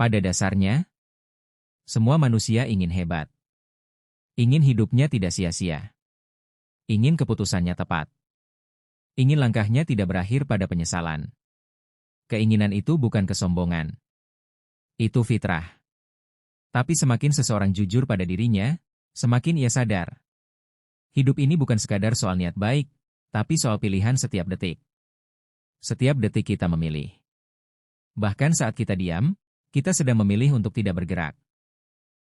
Pada dasarnya, semua manusia ingin hebat. Ingin hidupnya tidak sia-sia. Ingin keputusannya tepat. Ingin langkahnya tidak berakhir pada penyesalan. Keinginan itu bukan kesombongan. Itu fitrah. Tapi semakin seseorang jujur pada dirinya, semakin ia sadar. Hidup ini bukan sekadar soal niat baik, tapi soal pilihan setiap detik. Setiap detik kita memilih. Bahkan saat kita diam, kita sedang memilih untuk tidak bergerak.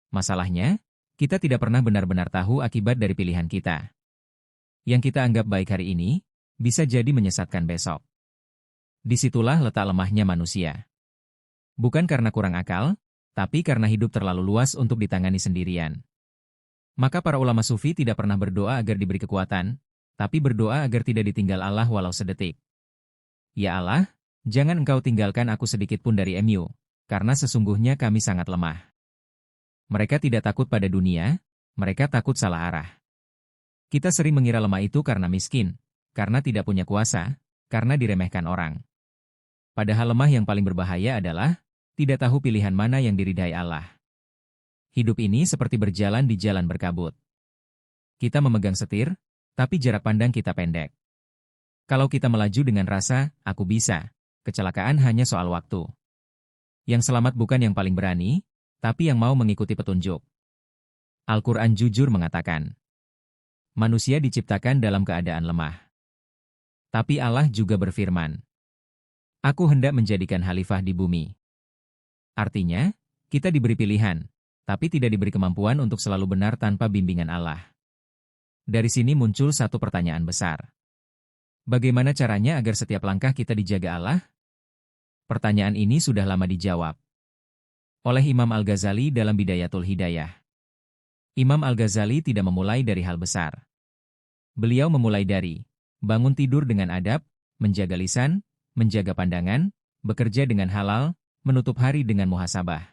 Masalahnya, kita tidak pernah benar-benar tahu akibat dari pilihan kita. Yang kita anggap baik hari ini, bisa jadi menyesatkan besok. Disitulah letak lemahnya manusia. Bukan karena kurang akal, tapi karena hidup terlalu luas untuk ditangani sendirian. Maka para ulama sufi tidak pernah berdoa agar diberi kekuatan, tapi berdoa agar tidak ditinggal Allah walau sedetik. Ya Allah, jangan Engkau tinggalkan aku sedikit pun dari MU, karena sesungguhnya kami sangat lemah. Mereka tidak takut pada dunia, mereka takut salah arah. Kita sering mengira lemah itu karena miskin, karena tidak punya kuasa, karena diremehkan orang. Padahal lemah yang paling berbahaya adalah tidak tahu pilihan mana yang diridai Allah. Hidup ini seperti berjalan di jalan berkabut. Kita memegang setir, tapi jarak pandang kita pendek. Kalau kita melaju dengan rasa, aku bisa, kecelakaan hanya soal waktu. Yang selamat bukan yang paling berani, tapi yang mau mengikuti petunjuk. Al-Quran jujur mengatakan, manusia diciptakan dalam keadaan lemah. Tapi Allah juga berfirman, aku hendak menjadikan khalifah di bumi. Artinya, kita diberi pilihan, tapi tidak diberi kemampuan untuk selalu benar tanpa bimbingan Allah. Dari sini muncul satu pertanyaan besar. Bagaimana caranya agar setiap langkah kita dijaga Allah? Pertanyaan ini sudah lama dijawab oleh Imam Al-Ghazali dalam Bidayatul Hidayah. Imam Al-Ghazali tidak memulai dari hal besar. Beliau memulai dari bangun tidur dengan adab, menjaga lisan, menjaga pandangan, bekerja dengan halal, menutup hari dengan muhasabah.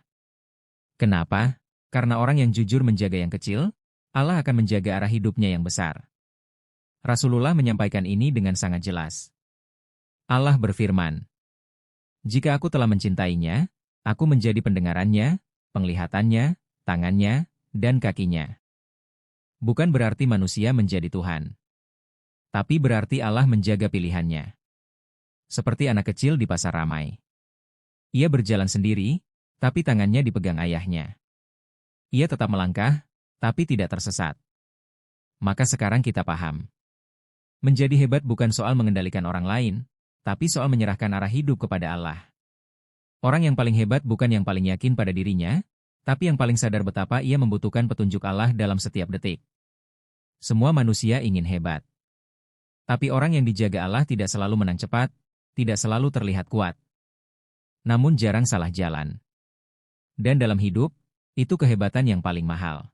Kenapa? Karena orang yang jujur menjaga yang kecil, Allah akan menjaga arah hidupnya yang besar. Rasulullah menyampaikan ini dengan sangat jelas. Allah berfirman, jika aku telah mencintainya, aku menjadi pendengarannya, penglihatannya, tangannya, dan kakinya. Bukan berarti manusia menjadi Tuhan. Tapi berarti Allah menjaga pilihannya. Seperti anak kecil di pasar ramai. Ia berjalan sendiri, tapi tangannya dipegang ayahnya. Ia tetap melangkah, tapi tidak tersesat. Maka sekarang kita paham. Menjadi hebat bukan soal mengendalikan orang lain, tapi soal menyerahkan arah hidup kepada Allah. Orang yang paling hebat bukan yang paling yakin pada dirinya, tapi yang paling sadar betapa ia membutuhkan petunjuk Allah dalam setiap detik. Semua manusia ingin hebat. Tapi orang yang dijaga Allah tidak selalu menang cepat, tidak selalu terlihat kuat. Namun jarang salah jalan. Dan dalam hidup, itu kehebatan yang paling mahal.